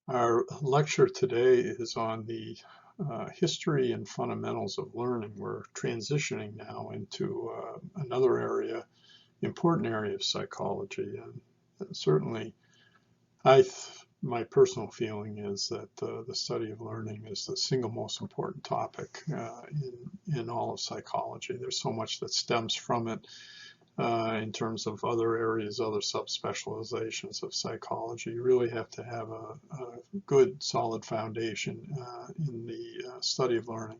Our lecture today is on the history and fundamentals of learning. We're transitioning now into another area, important area of psychology. And certainly, my personal feeling is that the study of learning is the single most important topic in all of psychology. There's so much that stems from it in terms of other areas, other subspecializations of psychology. You really have to have a good, solid foundation in the study of learning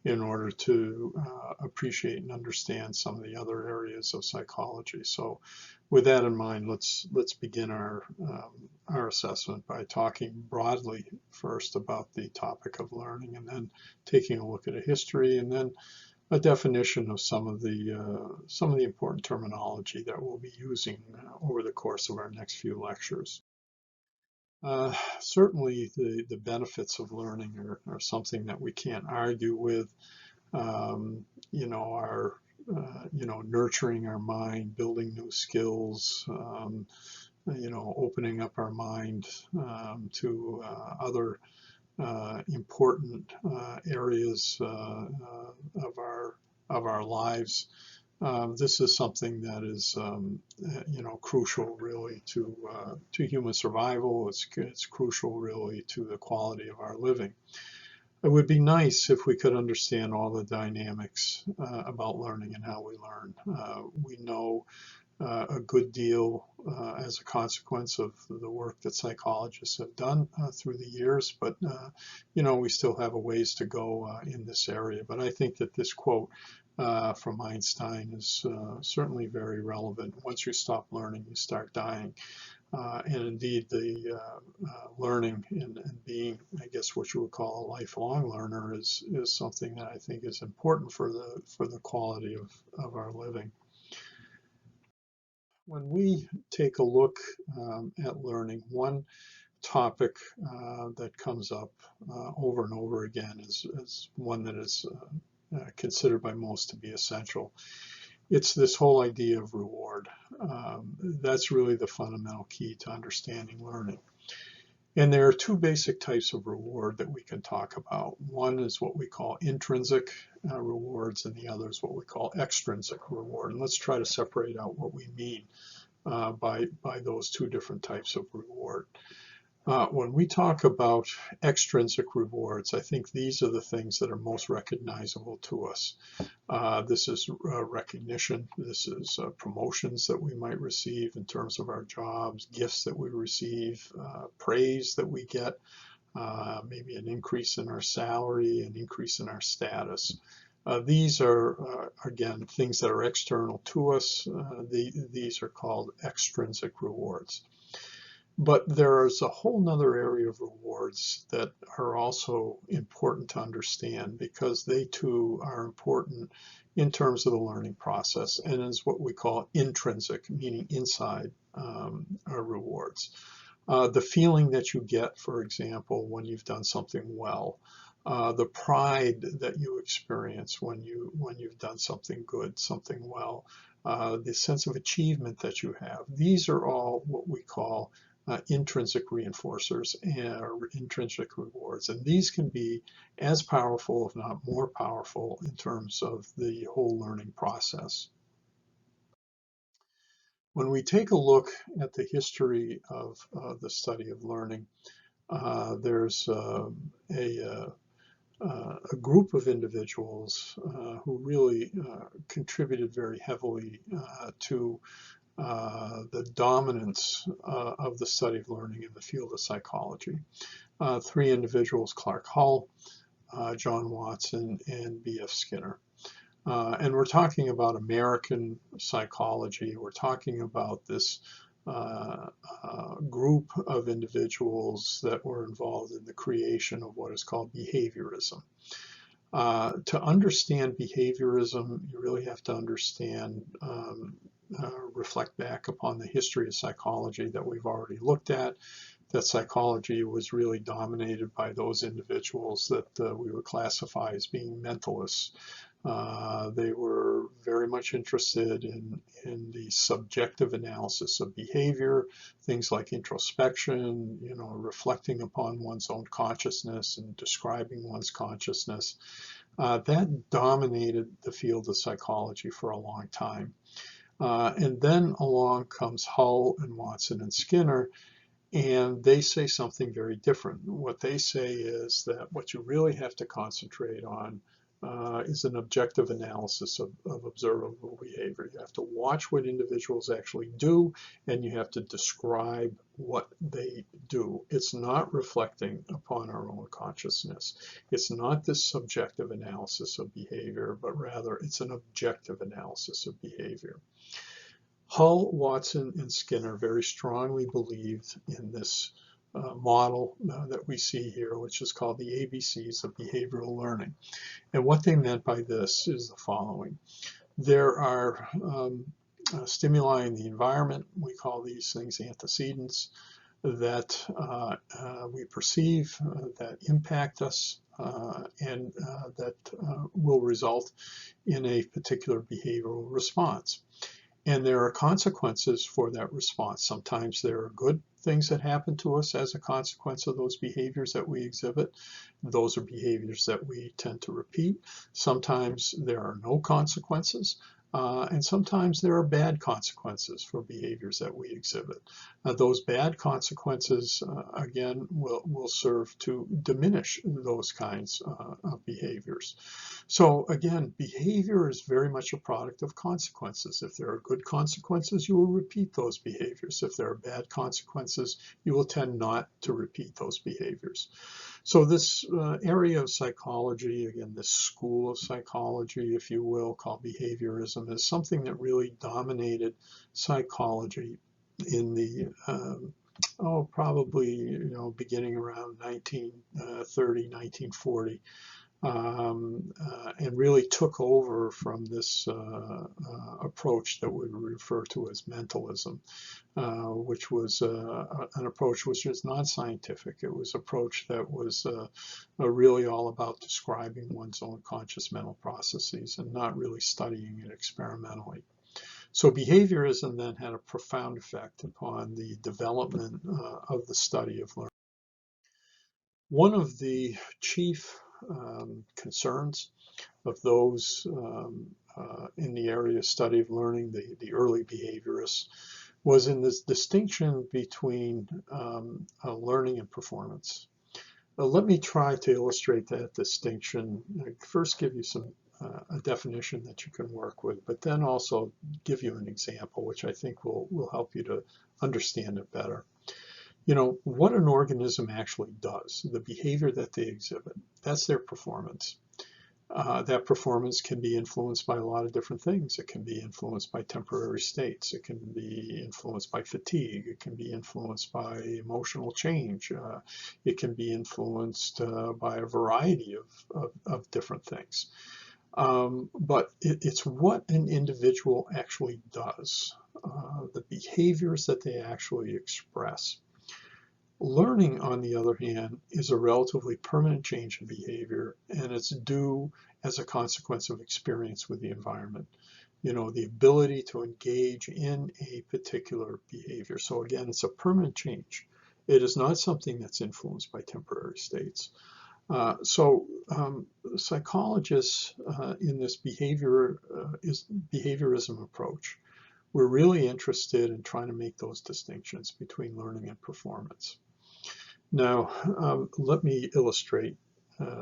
in order to appreciate and understand some of the other areas of psychology. So, with that in mind, let's begin our assessment by talking broadly first about the topic of learning, and then taking a look at a history, and then a definition of some of the important terminology that we'll be using over the course of our next few lectures. Certainly, the benefits of learning are something that we can't argue with. Our nurturing our mind, building new skills, opening up our mind to other important areas of our lives. This is something that is, crucial really to human survival. It's crucial really to the quality of our living. It would be nice if we could understand all the dynamics about learning and how we learn. We know a good deal as a consequence of the work that psychologists have done through the years, but we still have a ways to go in this area. But I think that this quote from Einstein is certainly very relevant. Once you stop learning, you start dying. And indeed, the learning and being, I guess, what you would call a lifelong learner is something that I think is important for the quality of our living. When we take a look at learning, one topic that comes up over and over again is one that is considered by most to be essential. It's this whole idea of reward. That's really the fundamental key to understanding learning. And there are two basic types of reward that we can talk about. One is what we call intrinsic rewards, and the other is what we call extrinsic reward. And let's try to separate out what we mean by those two different types of reward. When we talk about extrinsic rewards, I think these are the things that are most recognizable to us. This is recognition. This is promotions that we might receive in terms of our jobs, gifts that we receive, praise that we get, maybe an increase in our salary, an increase in our status. These are, again, things that are external to us. These are called extrinsic rewards. But there's a whole nother area of rewards that are also important to understand, because they too are important in terms of the learning process, and is what we call intrinsic, meaning inside rewards. The feeling that you get, for example, when you've done something well, the pride that you experience when you've done something good, something well, the sense of achievement that you have. These are all what we call intrinsic reinforcers or intrinsic rewards, and these can be as powerful, if not more powerful, in terms of the whole learning process. When we take a look at the history of the study of learning, there's a group of individuals who really contributed very heavily to the dominance of the study of learning in the field of psychology. Three individuals: Clark Hull, John Watson, and B.F. Skinner. And we're talking about American psychology. We're talking about this group of individuals that were involved in the creation of what is called behaviorism. To understand behaviorism, you really have to understand, reflect back upon the history of psychology that we've already looked at. that psychology was really dominated by those individuals that we would classify as being mentalists. They were very much interested in the subjective analysis of behavior, things like introspection, reflecting upon one's own consciousness and describing one's consciousness. That dominated the field of psychology for a long time. And then along comes Hull and Watson and Skinner, and they say something very different. What they say is that what you really have to concentrate on is an objective analysis of observable behavior. You have to watch what individuals actually do, and you have to describe what they do. It's not reflecting upon our own consciousness. It's not this subjective analysis of behavior, but rather it's an objective analysis of behavior. Hull, Watson, and Skinner very strongly believed in this model that we see here, which is called the ABCs of behavioral learning. And what they meant by this is the following. There are stimuli in the environment, we call these things antecedents, that we perceive, that impact us, and that will result in a particular behavioral response. And there are consequences for that response. Sometimes there are good things that happen to us as a consequence of those behaviors that we exhibit. Those are behaviors that we tend to repeat. Sometimes there are no consequences. And sometimes there are bad consequences for behaviors that we exhibit. Those bad consequences, again, will serve to diminish those kinds of behaviors. So again, behavior is very much a product of consequences. If there are good consequences, you will repeat those behaviors. If there are bad consequences, you will tend not to repeat those behaviors. So this area of psychology, again, this school of psychology, if you will, called behaviorism, is something that really dominated psychology in the, probably, beginning around 1930, 1940. And really took over from this approach that we refer to as mentalism, which was an approach which was non-scientific. It was an approach that was really all about describing one's own conscious mental processes and not really studying it experimentally. So behaviorism then had a profound effect upon the development of the study of learning. One of the chief concerns of those in the area of study of learning, the early behaviorists, was in this distinction between learning and performance. Let me try to illustrate that distinction. First give you a definition that you can work with, but then also give you an example, which I think will help you to understand it better. What an organism actually does, the behavior that they exhibit, that's their performance. That performance can be influenced by a lot of different things. It can be influenced by temporary states. It can be influenced by fatigue. It can be influenced by emotional change. It can be influenced by a variety of different things. But it's what an individual actually does, the behaviors that they actually express. Learning, on the other hand, is a relatively permanent change in behavior, and it's due as a consequence of experience with the environment. The ability to engage in a particular behavior. So again, it's a permanent change. It is not something that's influenced by temporary states. Psychologists in this behaviorism approach, we're really interested in trying to make those distinctions between learning and performance. Now, let me illustrate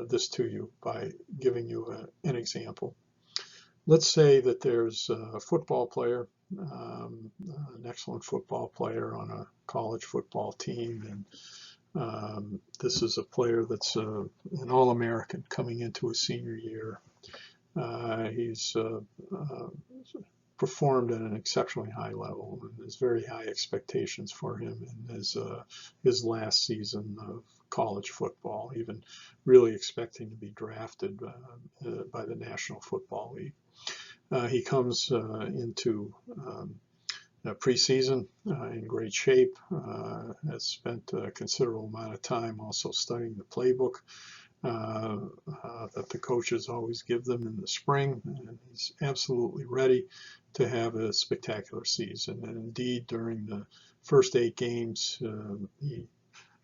this to you by giving you an example. Let's say that there's a football player, an excellent football player on a college football team, and this is a player that's an All-American coming into his senior year. He's performed at an exceptionally high level, and there's very high expectations for him in his last season of college football, even really expecting to be drafted by the National Football League. He comes into preseason in great shape, has spent a considerable amount of time also studying the playbook that the coaches always give them in the spring, and he's absolutely ready to have a spectacular season. And indeed, during the first 8 games, he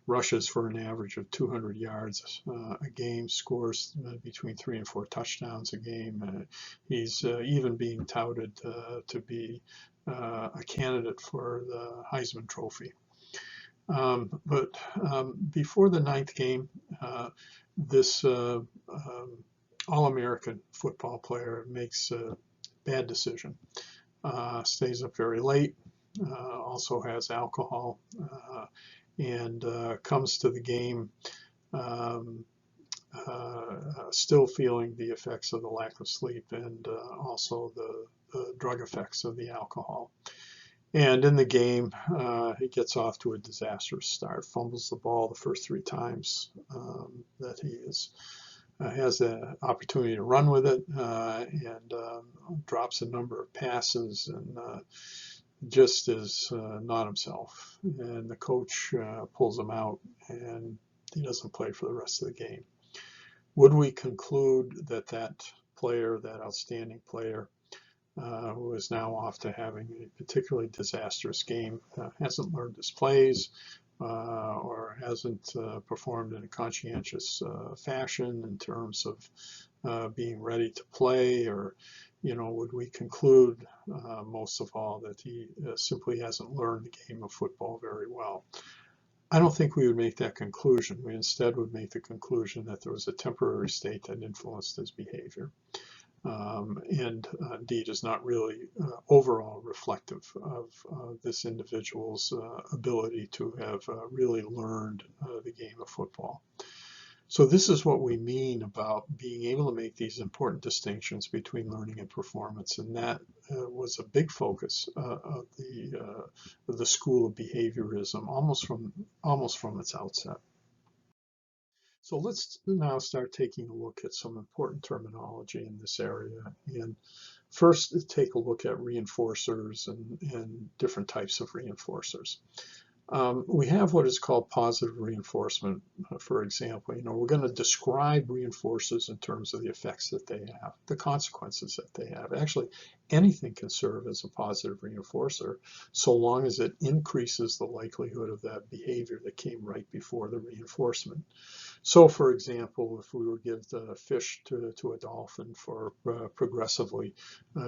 rushes for an average of 200 yards a game, scores between 3 and 4 touchdowns a game. He's even being touted to be a candidate for the Heisman Trophy. But before the 9th game, this All-American football player makes a bad decision. Stays up very late, also has alcohol, and comes to the game still feeling the effects of the lack of sleep and also the drug effects of the alcohol. And in the game, he gets off to a disastrous start, fumbles the ball the first 3 times that he has the opportunity to run with it, and drops a number of passes, and just is not himself. And the coach pulls him out, and he doesn't play for the rest of the game. Would we conclude that that player, that outstanding player, who is now off to having a particularly disastrous game, hasn't learned his plays, or hasn't performed in a conscientious fashion in terms of being ready to play? Or, would we conclude most of all that he simply hasn't learned the game of football very well? I don't think we would make that conclusion. We instead would make the conclusion that there was a temporary state that influenced his behavior. And indeed is not really overall reflective of this individual's ability to have really learned the game of football. So this is what we mean about being able to make these important distinctions between learning and performance, and that was a big focus of the school of behaviorism almost from its outset. So let's now start taking a look at some important terminology in this area. And first, take a look at reinforcers and different types of reinforcers. We have what is called positive reinforcement, for example. We're going to describe reinforcers in terms of the effects that they have, the consequences that they have. Actually, anything can serve as a positive reinforcer so long as it increases the likelihood of that behavior that came right before the reinforcement. So, for example, if we were to give the fish to a dolphin for progressively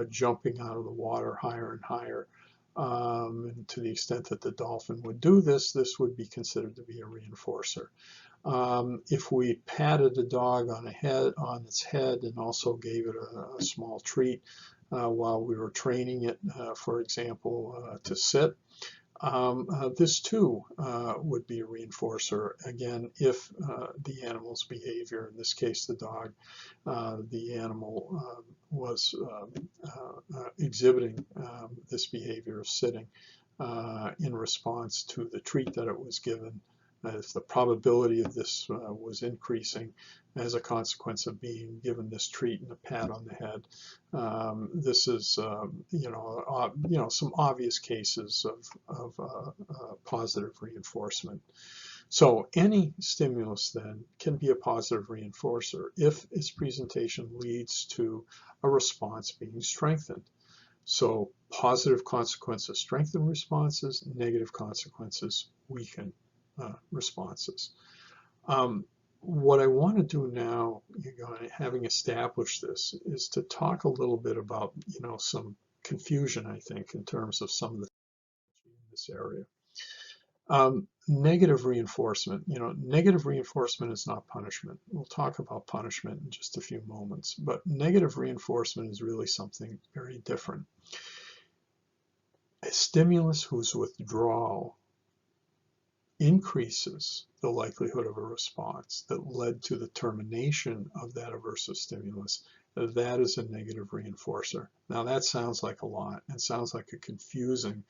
jumping out of the water higher and higher, and to the extent that the dolphin would do this, this would be considered to be a reinforcer. If we patted a dog on its head and also gave it a small treat while we were training it, for example, to sit, this too would be a reinforcer, again, if the animal's behavior, in this case the dog, the animal was exhibiting this behavior of sitting in response to the treat that it was given. If the probability of this was increasing as a consequence of being given this treat and a pat on the head, this is some obvious cases of positive reinforcement. So any stimulus then can be a positive reinforcer if its presentation leads to a response being strengthened. So positive consequences strengthen responses, negative consequences weaken responses. What I want to do now, having established this, is to talk a little bit about, some confusion, I think, in terms of some of the in this area. Negative reinforcement. Negative reinforcement is not punishment. We'll talk about punishment in just a few moments, but negative reinforcement is really something very different. A stimulus whose withdrawal increases the likelihood of a response that led to the termination of that aversive stimulus, that is a negative reinforcer. Now that sounds like a lot and sounds like a confusing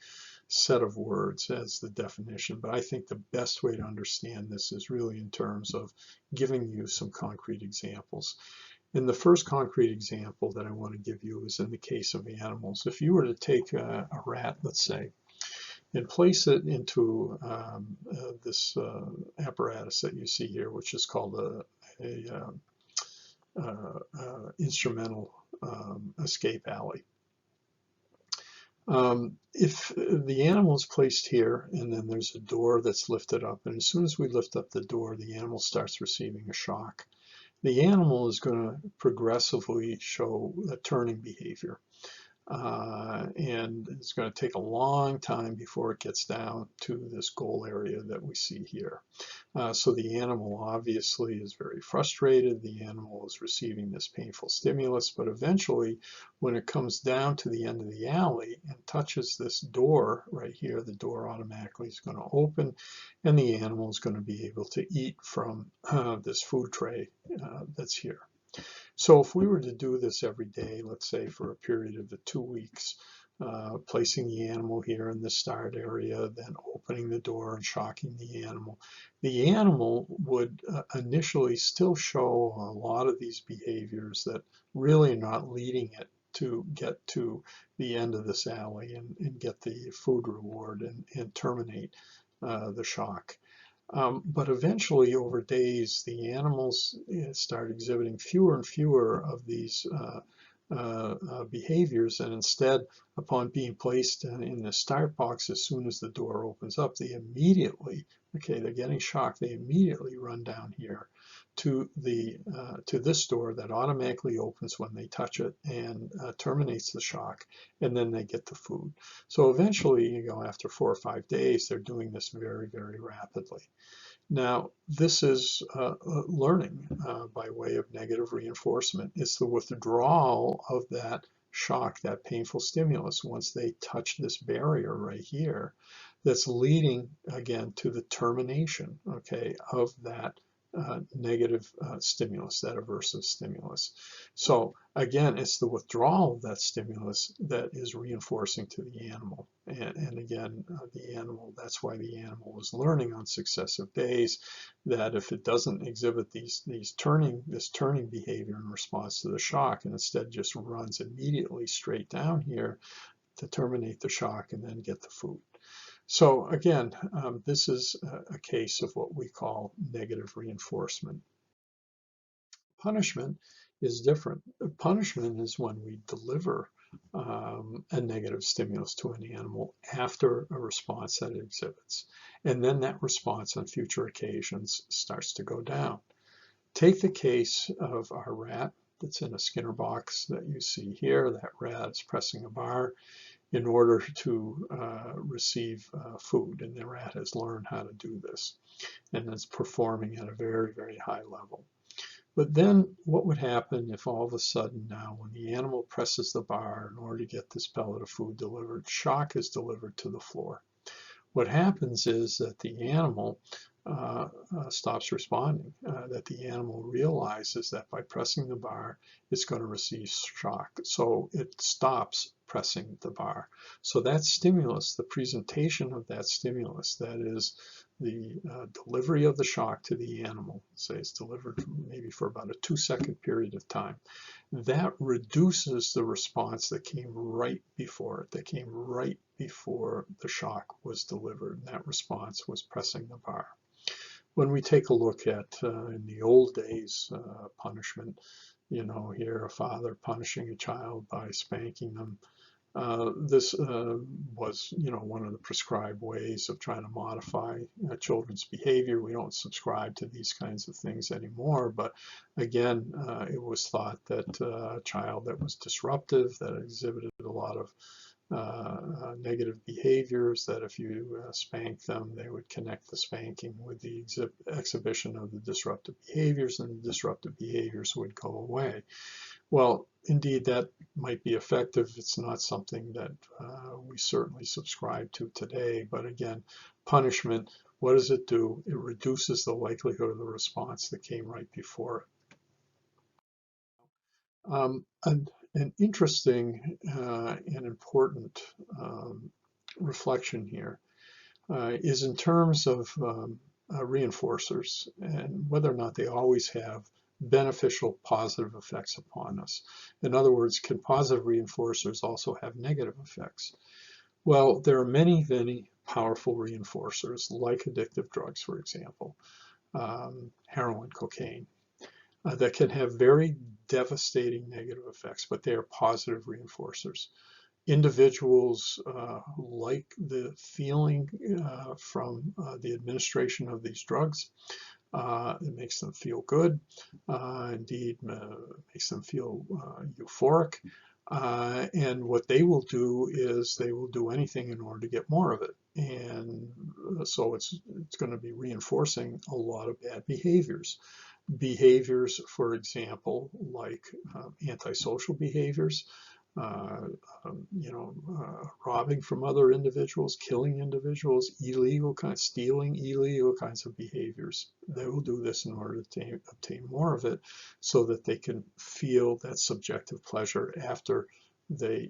set of words as the definition, but I think the best way to understand this is really in terms of giving you some concrete examples. And the first concrete example that I want to give you is in the case of animals. If you were to take a rat, let's say, and place it into this apparatus that you see here, which is called a instrumental escape alley. If the animal is placed here and then there's a door that's lifted up, and as soon as we lift up the door, the animal starts receiving a shock. The animal is going to progressively show a turning behavior. And it's going to take a long time before it gets down to this goal area that we see here. So the animal obviously is very frustrated. The animal is receiving this painful stimulus, but eventually when it comes down to the end of the alley and touches this door right here, the door automatically is going to open and the animal is going to be able to eat from this food tray that's here. So if we were to do this every day, let's say for a period of the 2 weeks, placing the animal here in the start area, then opening the door and shocking the animal would initially still show a lot of these behaviors that really are not leading it to get to the end of this alley and get the food reward and terminate the shock. But eventually, over days, the animals start exhibiting fewer and fewer of these behaviors, and instead, upon being placed in the start box, as soon as the door opens up, they immediately, okay, they're getting shocked, they immediately run down here to this door that automatically opens when they touch it and terminates the shock, and then they get the food. So eventually, after 4 or 5 days, they're doing this very, very rapidly. Now, this is learning by way of negative reinforcement. It's the withdrawal of that shock, that painful stimulus, once they touch this barrier right here, that's leading, again, to the termination, okay, of that negative stimulus, that aversive stimulus. So again, it's the withdrawal of that stimulus that is reinforcing to the animal. And again, the animal, that's why the animal is learning on successive days that if it doesn't exhibit this turning behavior in response to the shock, and instead just runs immediately straight down here to terminate the shock and then get the food. So again, this is a case of what we call negative reinforcement. Punishment is different. Punishment is when we deliver a negative stimulus to an animal after a response that it exhibits. And then that response on future occasions starts to go down. Take the case of our rat that's in a Skinner box that you see here. That rat is pressing a bar in order to receive food, and the rat has learned how to do this, and it's performing at a very, very high level. But then what would happen if all of a sudden now, when the animal presses the bar in order to get this pellet of food delivered, shock is delivered to the floor? What happens is that the animal stops responding, that the animal realizes that by pressing the bar, it's going to receive shock. So it stops pressing the bar. So that stimulus, the presentation of that stimulus, that is the delivery of the shock to the animal, say it's delivered maybe for about a 2-second period of time, that reduces the response that came right before it, that came right before the shock was delivered. And that response was pressing the bar. When we take a look at, in the old days, punishment, here a father punishing a child by spanking them, this was, one of the prescribed ways of trying to modify children's behavior. We don't subscribe to these kinds of things anymore, but again, it was thought that a child that was disruptive, that exhibited a lot of negative behaviors, that if you spank them, they would connect the spanking with the exhibition of the disruptive behaviors, and the disruptive behaviors would go away. Well, indeed, that might be effective. It's not something that we certainly subscribe to today. But again, punishment, what does it do? It reduces the likelihood of the response that came right before it. An interesting and important reflection here is in terms of reinforcers and whether or not they always have beneficial positive effects upon us. In other words, can positive reinforcers also have negative effects? Well, there are many, many powerful reinforcers, like addictive drugs, for example, heroin, cocaine, that can have very devastating negative effects, but they are positive reinforcers. Individuals like the feeling from the administration of these drugs. It makes them feel good. Indeed, makes them feel euphoric. And what they will do is they will do anything in order to get more of it. And so it's going to be reinforcing a lot of bad behaviors. Behaviors, for example, like antisocial behaviors, robbing from other individuals, killing individuals, stealing, illegal kinds of behaviors. They will do this in order to obtain more of it so that they can feel that subjective pleasure after they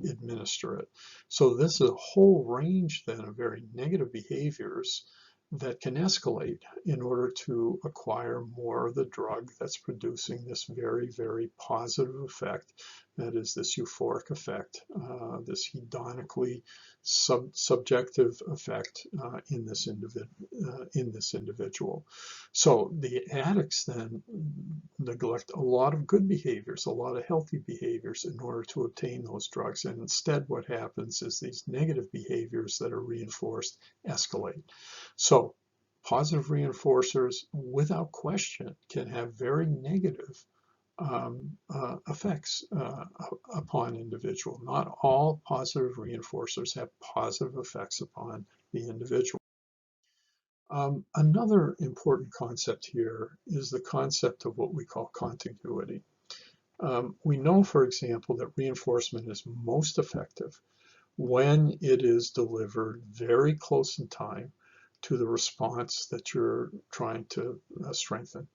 administer it. So this is a whole range then of very negative behaviors that can escalate in order to acquire more of the drug that's producing this very, very positive effect. That is this euphoric effect, this hedonically subjective effect in this individual. So the addicts then neglect a lot of good behaviors, a lot of healthy behaviors in order to obtain those drugs. And instead what happens is these negative behaviors that are reinforced escalate. So positive reinforcers, without question, can have very negative effects upon individual. Not all positive reinforcers have positive effects upon the individual. Another important concept here is the concept of what we call contiguity. We know, for example, that reinforcement is most effective when it is delivered very close in time to the response that you're trying to strengthen.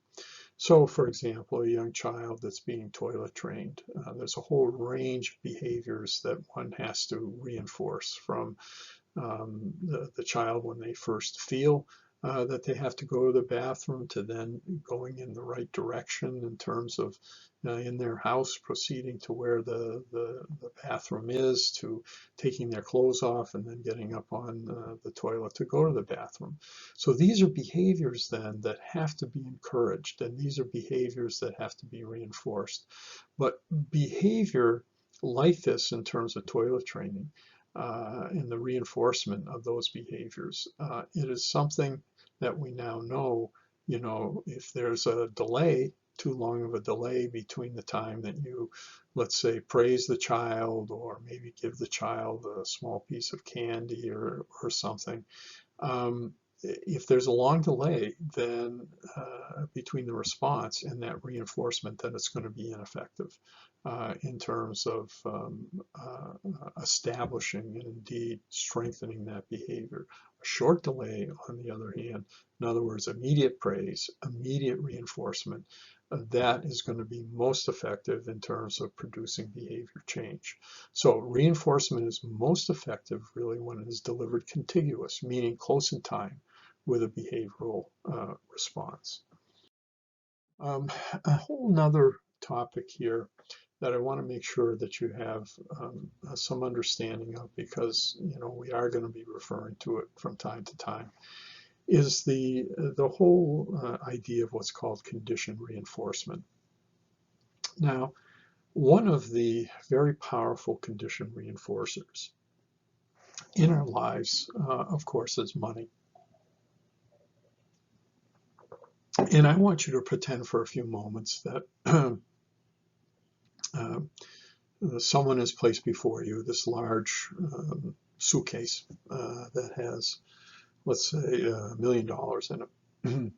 So, for example, a young child that's being toilet trained, there's a whole range of behaviors that one has to reinforce, from the child when they first feel that they have to go to the bathroom, to then going in the right direction in terms of in their house proceeding to where the bathroom is, to taking their clothes off and then getting up on the toilet to go to the bathroom. So these are behaviors then that have to be encouraged, and these are behaviors that have to be reinforced. But behavior like this in terms of toilet training and the reinforcement of those behaviors, it is something that we now know, if there's a delay, too long of a delay between the time that you, let's say, praise the child or maybe give the child a small piece of candy or something. If there's a long delay then between the response and that reinforcement, then it's going to be ineffective in terms of establishing and indeed strengthening that behavior. A short delay, on the other hand, in other words, immediate praise, immediate reinforcement, that is going to be most effective in terms of producing behavior change. So reinforcement is most effective really when it is delivered contiguous, meaning close in time with a behavioral response. A whole nother topic here that I want to make sure that you have some understanding of, because we are going to be referring to it from time to time, is the whole idea of what's called conditioned reinforcement. Now, one of the very powerful conditioned reinforcers in our lives, of course, is money. And I want you to pretend for a few moments that someone has placed before you this large suitcase that has, let's say, $1 million in it.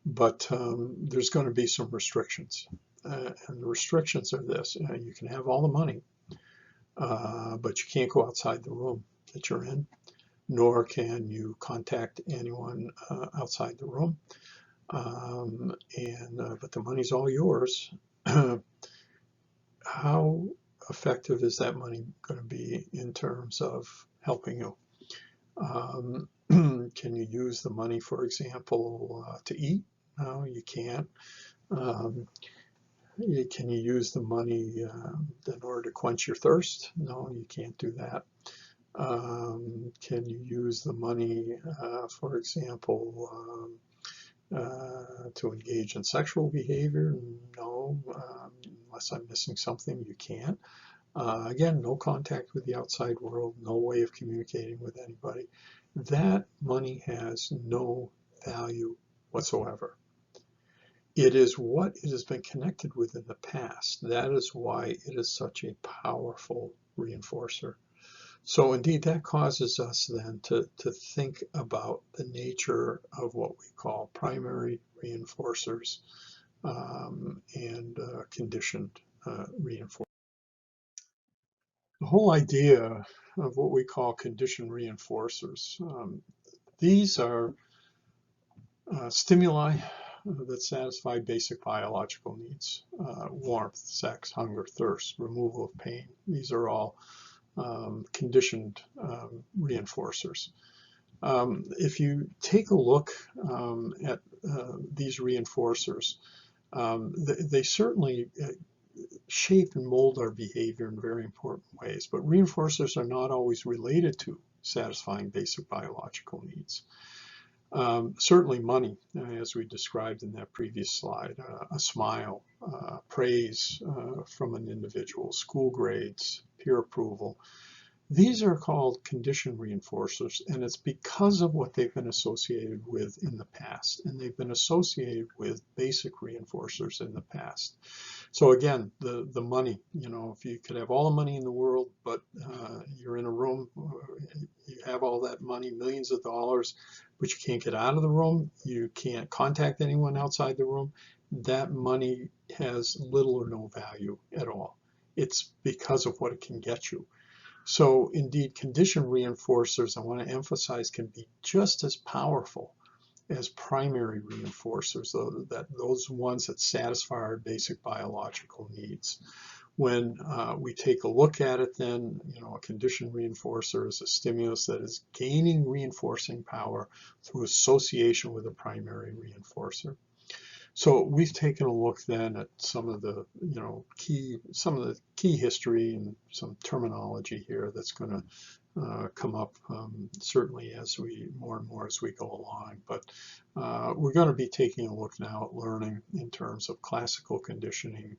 But there's going to be some restrictions. And the restrictions are this: you can have all the money, but you can't go outside the room that you're in, nor can you contact anyone outside the room. But the money's all yours. How effective is that money going to be in terms of helping you? Can you use the money, for example, to eat? No, you can't. Can you use the money in order to quench your thirst? No, you can't do that. Can you use the money, for example, to engage in sexual behavior? No, unless I'm missing something, you can't. Again, no contact with the outside world, no way of communicating with anybody. That money has no value whatsoever. It is what it has been connected with in the past. That is why it is such a powerful reinforcer. So indeed, that causes us then to think about the nature of what we call primary reinforcers and conditioned reinforcers. The whole idea of what we call conditioned reinforcers, these are stimuli that satisfy basic biological needs: warmth, sex, hunger, thirst, removal of pain. These are all conditioned reinforcers. If you take a look at these reinforcers, they certainly shape and mold our behavior in very important ways, but reinforcers are not always related to satisfying basic biological needs. Certainly money, as we described in that previous slide, a smile, praise from an individual, school grades, peer approval. These are called conditioned reinforcers, and it's because of what they've been associated with in the past, and they've been associated with basic reinforcers in the past. So again, the money, if you could have all the money in the world, but you're in a room, you have all that money, millions of dollars, but you can't get out of the room, you can't contact anyone outside the room, that money has little or no value at all. It's because of what it can get you. So indeed, conditioned reinforcers, I want to emphasize, can be just as powerful as primary reinforcers, those ones that satisfy our basic biological needs. When we take a look at it then, a conditioned reinforcer is a stimulus that is gaining reinforcing power through association with a primary reinforcer. So we've taken a look then at some of the key history and some terminology here that's going to come up certainly as more and more as we go along. But we're going to be taking a look now at learning in terms of classical conditioning,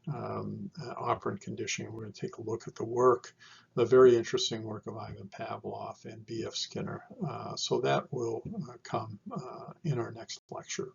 operant conditioning. We're going to take a look at the very interesting work of Ivan Pavlov and B.F. Skinner. So that will come in our next lecture.